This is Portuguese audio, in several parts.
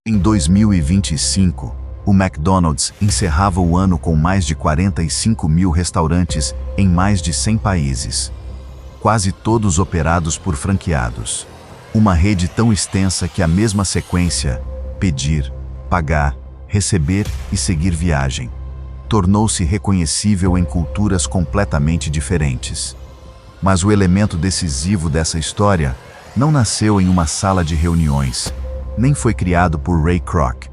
Em 2025, o McDonald's encerrava o ano com mais de 45 mil restaurantes em mais de 100 países, quase todos operados por franqueados. Uma rede tão extensa que a mesma sequência, pedir, pagar, receber e seguir viagem, tornou-se reconhecível em culturas completamente diferentes. Mas o elemento decisivo dessa história não nasceu em uma sala de reuniões, nem foi criado por Ray Kroc.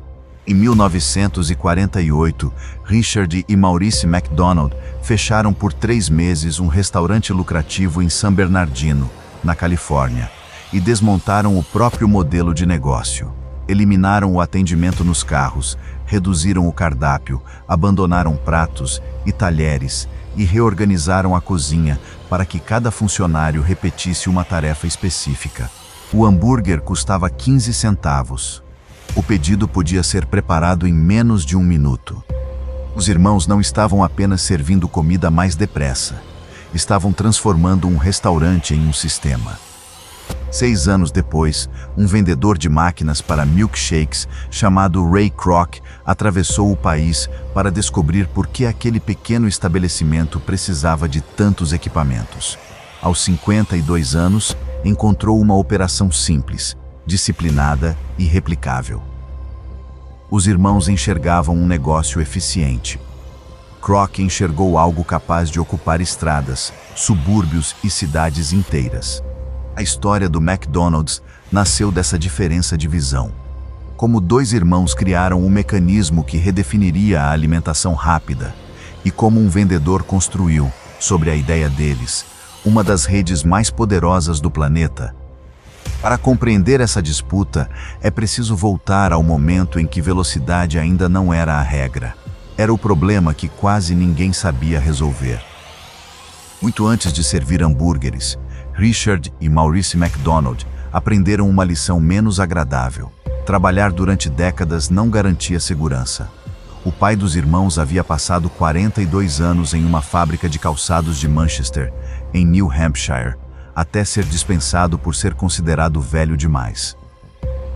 Em 1948, Richard e Maurice McDonald fecharam por 3 meses um restaurante lucrativo em San Bernardino, na Califórnia, e desmontaram o próprio modelo de negócio. Eliminaram o atendimento nos carros, reduziram o cardápio, abandonaram pratos e talheres e reorganizaram a cozinha para que cada funcionário repetisse uma tarefa específica. O hambúrguer custava 15 centavos. O pedido podia ser preparado em menos de 1 minuto. Os irmãos não estavam apenas servindo comida mais depressa. Estavam transformando um restaurante em um sistema. 6 anos depois, um vendedor de máquinas para milkshakes chamado Ray Kroc atravessou o país para descobrir por que aquele pequeno estabelecimento precisava de tantos equipamentos. Aos 52 anos, encontrou uma operação simples, disciplinada e replicável. Os irmãos enxergavam um negócio eficiente. Kroc enxergou algo capaz de ocupar estradas, subúrbios e cidades inteiras. A história do McDonald's nasceu dessa diferença de visão. Como 2 irmãos criaram um mecanismo que redefiniria a alimentação rápida, e como um vendedor construiu, sobre a ideia deles, uma das redes mais poderosas do planeta. Para compreender essa disputa, é preciso voltar ao momento em que velocidade ainda não era a regra. Era o problema que quase ninguém sabia resolver. Muito antes de servir hambúrgueres, Richard e Maurice McDonald aprenderam uma lição menos agradável. Trabalhar durante décadas não garantia segurança. O pai dos irmãos havia passado 42 anos em uma fábrica de calçados de Manchester, em New Hampshire, até ser dispensado por ser considerado velho demais.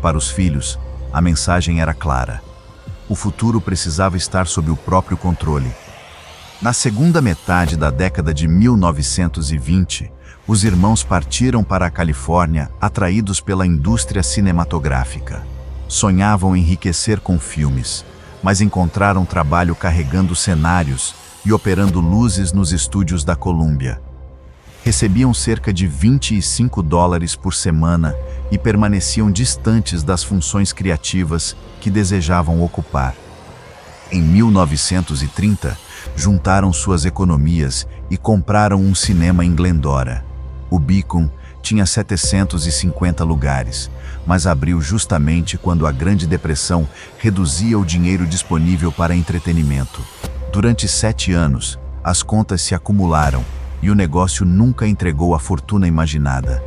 Para os filhos, a mensagem era clara. O futuro precisava estar sob o próprio controle. Na segunda metade da década de 1920, os irmãos partiram para a Califórnia atraídos pela indústria cinematográfica. Sonhavam enriquecer com filmes, mas encontraram trabalho carregando cenários e operando luzes nos estúdios da Columbia. Recebiam cerca de $25 por semana e permaneciam distantes das funções criativas que desejavam ocupar. Em 1930, juntaram suas economias e compraram um cinema em Glendora. O Beacon tinha 750 lugares, mas abriu justamente quando a Grande Depressão reduzia o dinheiro disponível para entretenimento. Durante 7 anos, as contas se acumularam e o negócio nunca entregou a fortuna imaginada.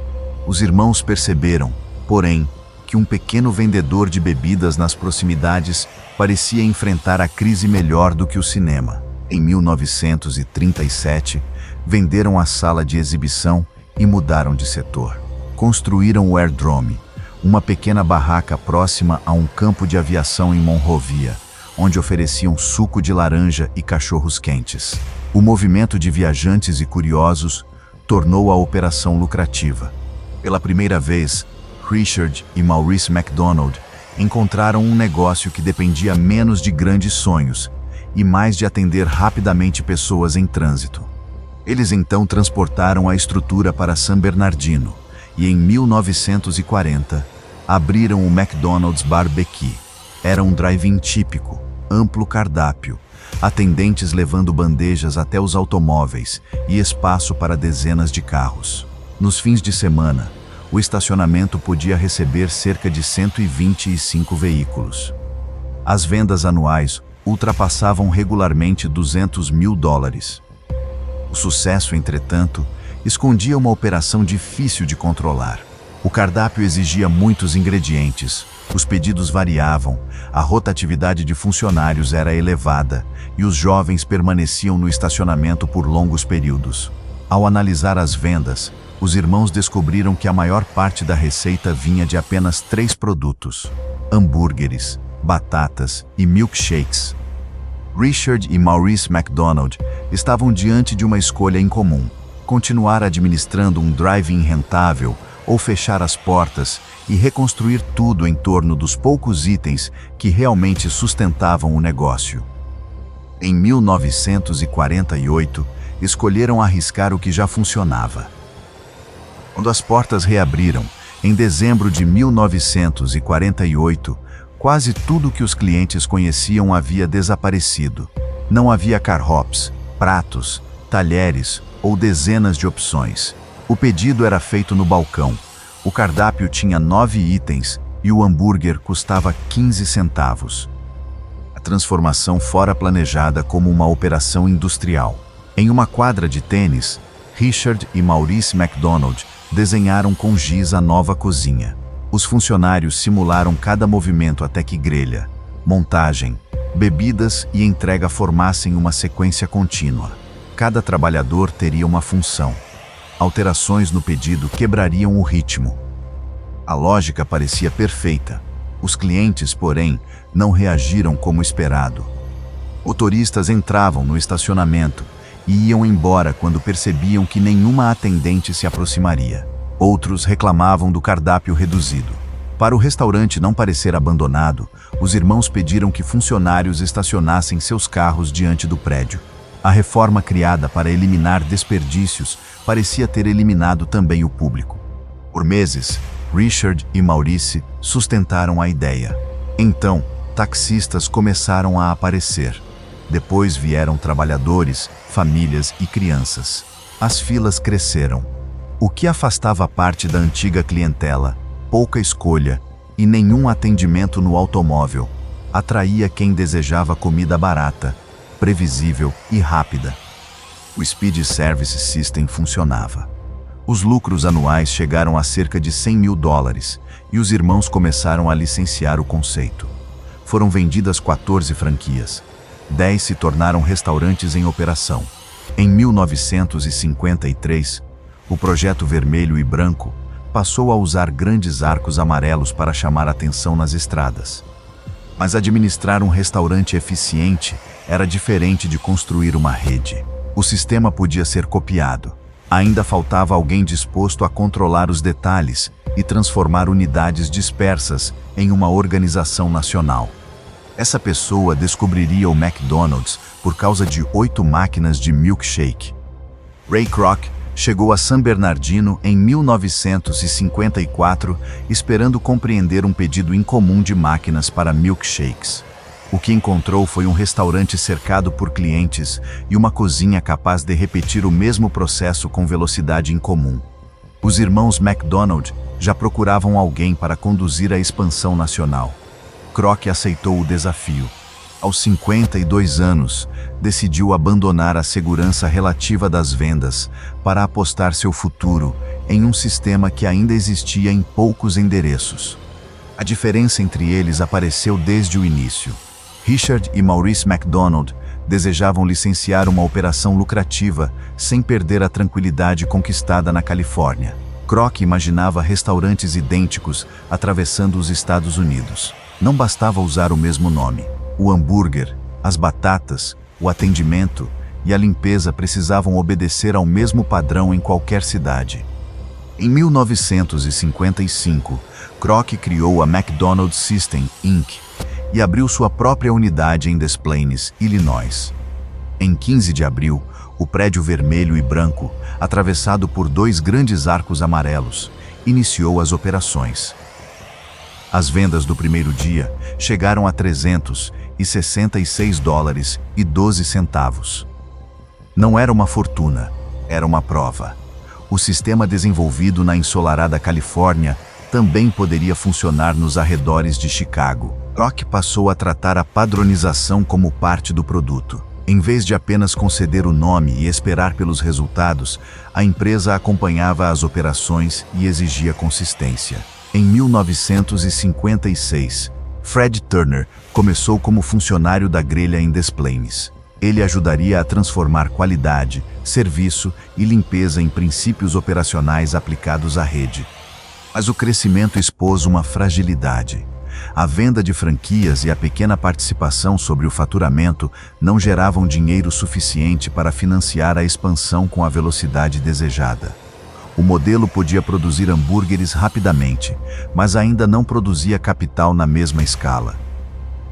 Os irmãos perceberam, porém, que um pequeno vendedor de bebidas nas proximidades parecia enfrentar a crise melhor do que o cinema. Em 1937, venderam a sala de exibição e mudaram de setor. Construíram o Airdrome, uma pequena barraca próxima a um campo de aviação em Monrovia, onde ofereciam suco de laranja e cachorros quentes. O movimento de viajantes e curiosos tornou a operação lucrativa. Pela primeira vez, Richard e Maurice McDonald encontraram um negócio que dependia menos de grandes sonhos e mais de atender rapidamente pessoas em trânsito. Eles então transportaram a estrutura para San Bernardino e, em 1940, abriram o McDonald's Barbecue. Era um drive-in típico, amplo cardápio, atendentes levando bandejas até os automóveis e espaço para dezenas de carros. Nos fins de semana, o estacionamento podia receber cerca de 125 veículos. As vendas anuais ultrapassavam regularmente $200 mil. O sucesso, entretanto, escondia uma operação difícil de controlar. O cardápio exigia muitos ingredientes, os pedidos variavam, a rotatividade de funcionários era elevada e os jovens permaneciam no estacionamento por longos períodos. Ao analisar as vendas, os irmãos descobriram que a maior parte da receita vinha de apenas 3 produtos: hambúrgueres, batatas e milkshakes. Richard e Maurice McDonald estavam diante de uma escolha incomum: continuar administrando um drive-in rentável ou fechar as portas e reconstruir tudo em torno dos poucos itens que realmente sustentavam o negócio. Em 1948, escolheram arriscar o que já funcionava. Quando as portas reabriram, em dezembro de 1948, quase tudo que os clientes conheciam havia desaparecido. Não havia car hops, pratos, talheres ou dezenas de opções. O pedido era feito no balcão. O cardápio tinha 9 itens e o hambúrguer custava 15 centavos. A transformação fora planejada como uma operação industrial. Em uma quadra de tênis, Richard e Maurice McDonald desenharam com giz a nova cozinha. Os funcionários simularam cada movimento até que grelha, montagem, bebidas e entrega formassem uma sequência contínua. Cada trabalhador teria uma função. Alterações no pedido quebrariam o ritmo. A lógica parecia perfeita. Os clientes, porém, não reagiram como esperado. Motoristas entravam no estacionamento e iam embora quando percebiam que nenhuma atendente se aproximaria. Outros reclamavam do cardápio reduzido. Para o restaurante não parecer abandonado, os irmãos pediram que funcionários estacionassem seus carros diante do prédio. A reforma criada para eliminar desperdícios parecia ter eliminado também o público. Por meses, Richard e Maurice sustentaram a ideia. Então, taxistas começaram a aparecer. Depois vieram trabalhadores, famílias e crianças. As filas cresceram. O que afastava parte da antiga clientela, pouca escolha e nenhum atendimento no automóvel, atraía quem desejava comida barata, previsível e rápida. O Speed Service System funcionava. Os lucros anuais chegaram a cerca de $100 mil e os irmãos começaram a licenciar o conceito. Foram vendidas 14 franquias. 10 se tornaram restaurantes em operação. Em 1953, o projeto vermelho e branco passou a usar grandes arcos amarelos para chamar atenção nas estradas. Mas administrar um restaurante eficiente era diferente de construir uma rede. O sistema podia ser copiado. Ainda faltava alguém disposto a controlar os detalhes e transformar unidades dispersas em uma organização nacional. Essa pessoa descobriria o McDonald's por causa de 8 máquinas de milkshake. Ray Kroc chegou a San Bernardino em 1954, esperando compreender um pedido incomum de máquinas para milkshakes. O que encontrou foi um restaurante cercado por clientes e uma cozinha capaz de repetir o mesmo processo com velocidade incomum. Os irmãos McDonald já procuravam alguém para conduzir a expansão nacional. Kroc aceitou o desafio. Aos 52 anos, decidiu abandonar a segurança relativa das vendas para apostar seu futuro em um sistema que ainda existia em poucos endereços. A diferença entre eles apareceu desde o início. Richard e Maurice McDonald desejavam licenciar uma operação lucrativa sem perder a tranquilidade conquistada na Califórnia. Kroc imaginava restaurantes idênticos atravessando os Estados Unidos. Não bastava usar o mesmo nome. O hambúrguer, as batatas, o atendimento e a limpeza precisavam obedecer ao mesmo padrão em qualquer cidade. Em 1955, Kroc criou a McDonald's System, Inc. e abriu sua própria unidade em Des Plaines, Illinois. Em 15 de abril, o prédio vermelho e branco, atravessado por 2 grandes arcos amarelos, iniciou as operações. As vendas do primeiro dia chegaram a $366,12. Não era uma fortuna, era uma prova. O sistema desenvolvido na ensolarada Califórnia também poderia funcionar nos arredores de Chicago. Kroc passou a tratar a padronização como parte do produto. Em vez de apenas conceder o nome e esperar pelos resultados, a empresa acompanhava as operações e exigia consistência. Em 1956, Fred Turner começou como funcionário da grelha em Des Plaines. Ele ajudaria a transformar qualidade, serviço e limpeza em princípios operacionais aplicados à rede. Mas o crescimento expôs uma fragilidade. A venda de franquias e a pequena participação sobre o faturamento não geravam dinheiro suficiente para financiar a expansão com a velocidade desejada. O modelo podia produzir hambúrgueres rapidamente, mas ainda não produzia capital na mesma escala.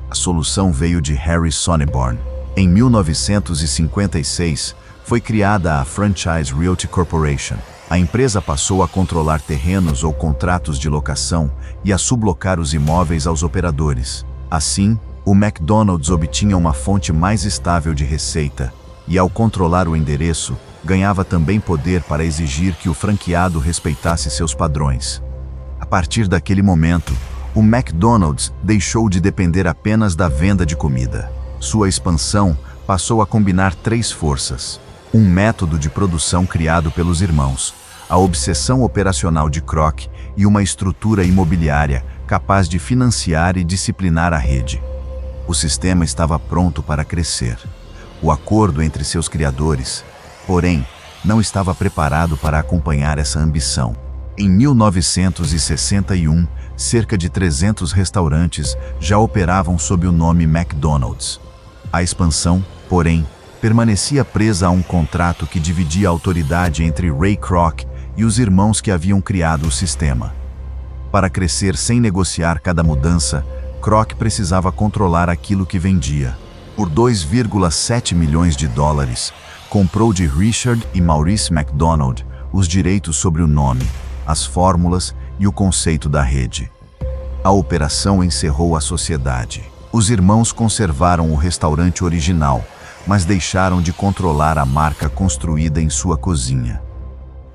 A solução veio de Harry Sonneborn. Em 1956, foi criada a Franchise Realty Corporation. A empresa passou a controlar terrenos ou contratos de locação e a sublocar os imóveis aos operadores. Assim, o McDonald's obtinha uma fonte mais estável de receita e, ao controlar o endereço, ganhava também poder para exigir que o franqueado respeitasse seus padrões. A partir daquele momento, o McDonald's deixou de depender apenas da venda de comida. Sua expansão passou a combinar três forças: um método de produção criado pelos irmãos, a obsessão operacional de Kroc e uma estrutura imobiliária capaz de financiar e disciplinar a rede. O sistema estava pronto para crescer. O acordo entre seus criadores, porém, não estava preparado para acompanhar essa ambição. Em 1961, cerca de 300 restaurantes já operavam sob o nome McDonald's. A expansão, porém, permanecia presa a um contrato que dividia a autoridade entre Ray Kroc e os irmãos que haviam criado o sistema. Para crescer sem negociar cada mudança, Kroc precisava controlar aquilo que vendia. Por 2,7 milhões de dólares, comprou de Richard e Maurice McDonald os direitos sobre o nome, as fórmulas e o conceito da rede. A operação encerrou a sociedade. Os irmãos conservaram o restaurante original, mas deixaram de controlar a marca construída em sua cozinha.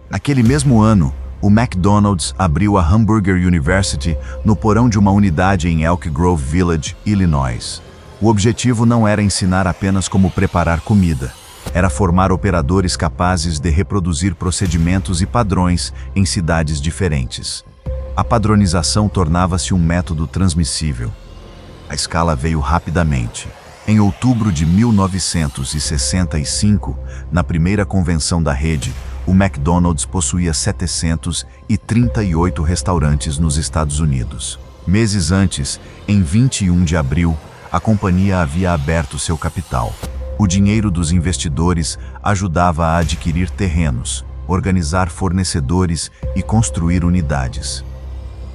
Naquele mesmo ano, o McDonald's abriu a Hamburger University no porão de uma unidade em Elk Grove Village, Illinois. O objetivo não era ensinar apenas como preparar comida, era formar operadores capazes de reproduzir procedimentos e padrões em cidades diferentes. A padronização tornava-se um método transmissível. A escala veio rapidamente. Em outubro de 1965, na primeira convenção da rede, o McDonald's possuía 738 restaurantes nos Estados Unidos. Meses antes, em 21 de abril, a companhia havia aberto seu capital. O dinheiro dos investidores ajudava a adquirir terrenos, organizar fornecedores e construir unidades.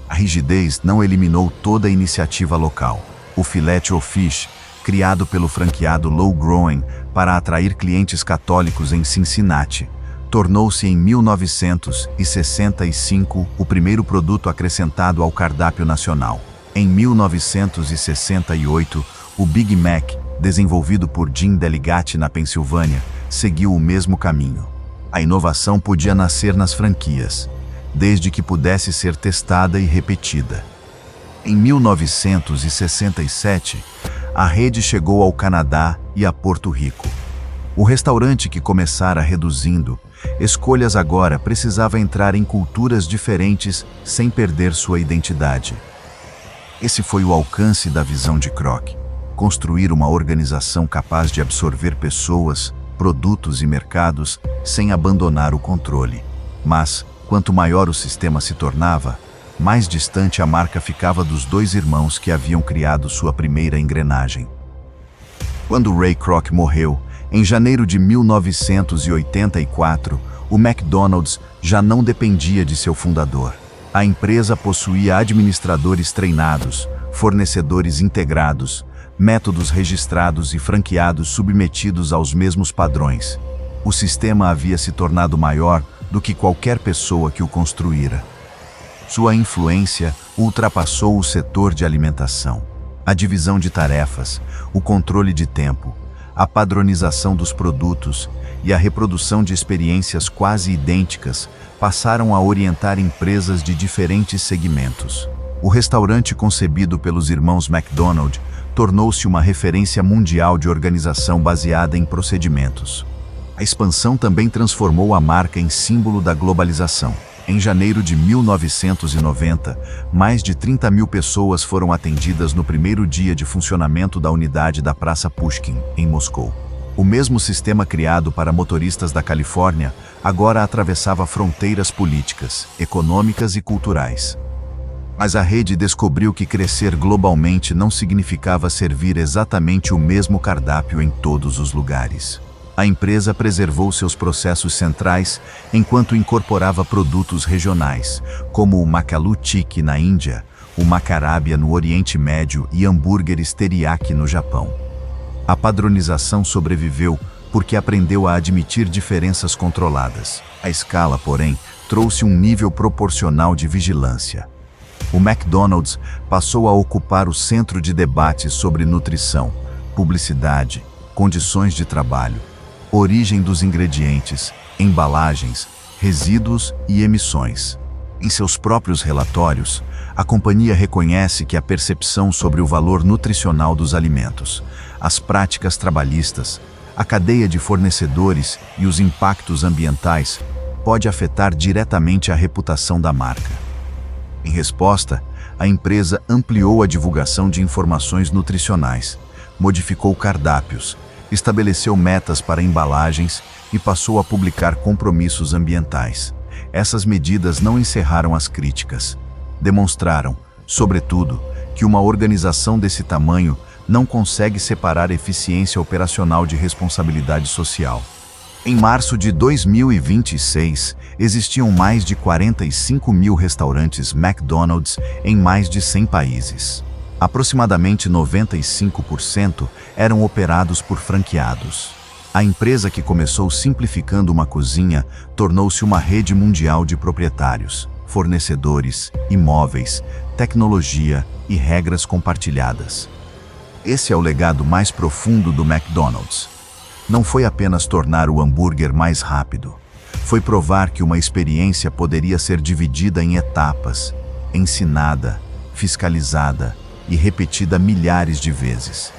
A rigidez não eliminou toda a iniciativa local. O Filet-O-Fish, criado pelo franqueado Lou Groen para atrair clientes católicos em Cincinnati, tornou-se em 1965 o primeiro produto acrescentado ao cardápio nacional. Em 1968, o Big Mac, desenvolvido por Jim Deligatti na Pensilvânia, seguiu o mesmo caminho. A inovação podia nascer nas franquias, desde que pudesse ser testada e repetida. Em 1967, a rede chegou ao Canadá e a Porto Rico. O restaurante que começara reduzindo escolhas agora precisava entrar em culturas diferentes sem perder sua identidade. Esse foi o alcance da visão de Kroc: construir uma organização capaz de absorver pessoas, produtos e mercados sem abandonar o controle. Mas, quanto maior o sistema se tornava, mais distante a marca ficava dos dois irmãos que haviam criado sua primeira engrenagem. Quando Ray Kroc morreu, em janeiro de 1984, o McDonald's já não dependia de seu fundador. A empresa possuía administradores treinados, fornecedores integrados, métodos registrados e franqueados submetidos aos mesmos padrões. O sistema havia se tornado maior do que qualquer pessoa que o construíra. Sua influência ultrapassou o setor de alimentação. A divisão de tarefas, o controle de tempo, a padronização dos produtos e a reprodução de experiências quase idênticas passaram a orientar empresas de diferentes segmentos. O restaurante concebido pelos irmãos McDonald tornou-se uma referência mundial de organização baseada em procedimentos. A expansão também transformou a marca em símbolo da globalização. Em janeiro de 1990, mais de 30 mil pessoas foram atendidas no primeiro dia de funcionamento da unidade da Praça Pushkin, em Moscou. O mesmo sistema criado para motoristas da Califórnia agora atravessava fronteiras políticas, econômicas e culturais. Mas a rede descobriu que crescer globalmente não significava servir exatamente o mesmo cardápio em todos os lugares. A empresa preservou seus processos centrais enquanto incorporava produtos regionais, como o Makalu Tikki na Índia, o Macarabia no Oriente Médio e hambúrgueres teriyaki no Japão. A padronização sobreviveu porque aprendeu a admitir diferenças controladas. A escala, porém, trouxe um nível proporcional de vigilância. O McDonald's passou a ocupar o centro de debates sobre nutrição, publicidade, condições de trabalho, origem dos ingredientes, embalagens, resíduos e emissões. Em seus próprios relatórios, a companhia reconhece que a percepção sobre o valor nutricional dos alimentos, as práticas trabalhistas, a cadeia de fornecedores e os impactos ambientais pode afetar diretamente a reputação da marca. Em resposta, a empresa ampliou a divulgação de informações nutricionais, modificou cardápios, estabeleceu metas para embalagens e passou a publicar compromissos ambientais. Essas medidas não encerraram as críticas. Demonstraram, sobretudo, que uma organização desse tamanho não consegue separar eficiência operacional de responsabilidade social. Em março de 2026, existiam mais de 45 mil restaurantes McDonald's em mais de 100 países. Aproximadamente 95% eram operados por franqueados. A empresa, que começou simplificando uma cozinha, tornou-se uma rede mundial de proprietários, fornecedores, imóveis, tecnologia e regras compartilhadas. Esse é o legado mais profundo do McDonald's. Não foi apenas tornar o hambúrguer mais rápido. Foi provar que uma experiência poderia ser dividida em etapas, ensinada, fiscalizada e repetida milhares de vezes.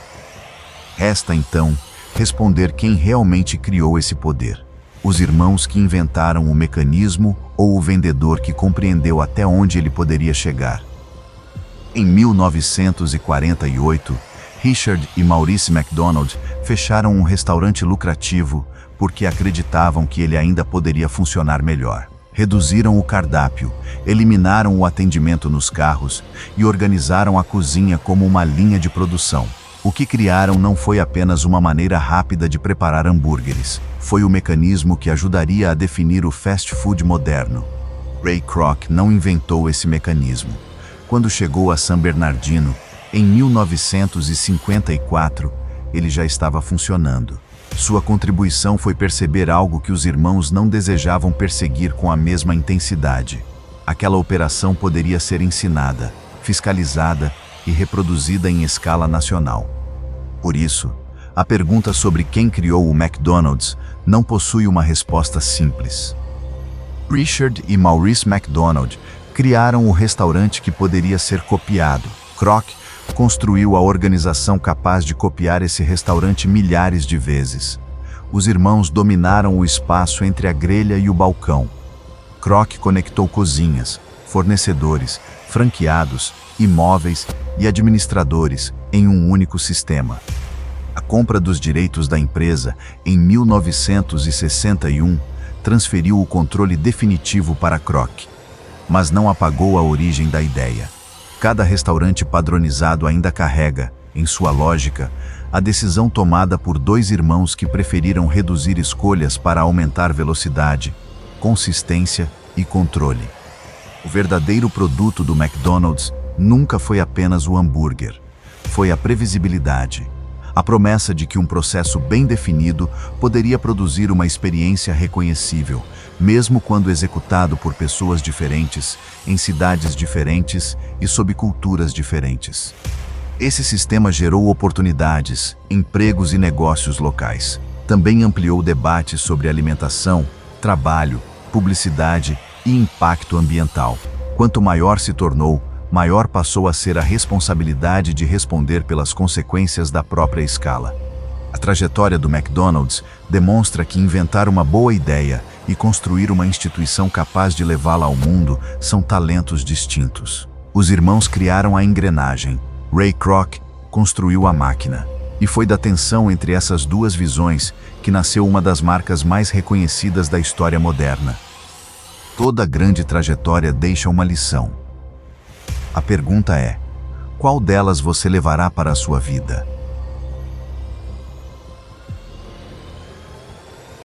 Resta, então, responder quem realmente criou esse poder. Os irmãos que inventaram o mecanismo ou o vendedor que compreendeu até onde ele poderia chegar. Em 1948, Richard e Maurice McDonald fecharam um restaurante lucrativo porque acreditavam que ele ainda poderia funcionar melhor. Reduziram o cardápio, eliminaram o atendimento nos carros e organizaram a cozinha como uma linha de produção. O que criaram não foi apenas uma maneira rápida de preparar hambúrgueres, foi o mecanismo que ajudaria a definir o fast food moderno. Ray Kroc não inventou esse mecanismo. Quando chegou a San Bernardino, em 1954, ele já estava funcionando. Sua contribuição foi perceber algo que os irmãos não desejavam perseguir com a mesma intensidade. Aquela operação poderia ser ensinada, fiscalizada e reproduzida em escala nacional. Por isso, a pergunta sobre quem criou o McDonald's não possui uma resposta simples. Richard e Maurice McDonald criaram o restaurante que poderia ser copiado. Kroc construiu a organização capaz de copiar esse restaurante milhares de vezes. Os irmãos dominaram o espaço entre a grelha e o balcão. Kroc conectou cozinhas, fornecedores, franqueados, imóveis e administradores em um único sistema. A compra dos direitos da empresa, em 1961, transferiu o controle definitivo para Kroc, mas não apagou a origem da ideia. Cada restaurante padronizado ainda carrega, em sua lógica, a decisão tomada por dois irmãos que preferiram reduzir escolhas para aumentar velocidade, consistência e controle. O verdadeiro produto do McDonald's nunca foi apenas o hambúrguer. Foi a previsibilidade. A promessa de que um processo bem definido poderia produzir uma experiência reconhecível, mesmo quando executado por pessoas diferentes, em cidades diferentes e sob culturas diferentes. Esse sistema gerou oportunidades, empregos e negócios locais. Também ampliou debates sobre alimentação, trabalho, publicidade e impacto ambiental. Quanto maior se tornou, maior passou a ser a responsabilidade de responder pelas consequências da própria escala. A trajetória do McDonald's demonstra que inventar uma boa ideia e construir uma instituição capaz de levá-la ao mundo são talentos distintos. Os irmãos criaram a engrenagem. Ray Kroc construiu a máquina. E foi da tensão entre essas duas visões que nasceu uma das marcas mais reconhecidas da história moderna. Toda grande trajetória deixa uma lição. A pergunta é: qual delas você levará para a sua vida?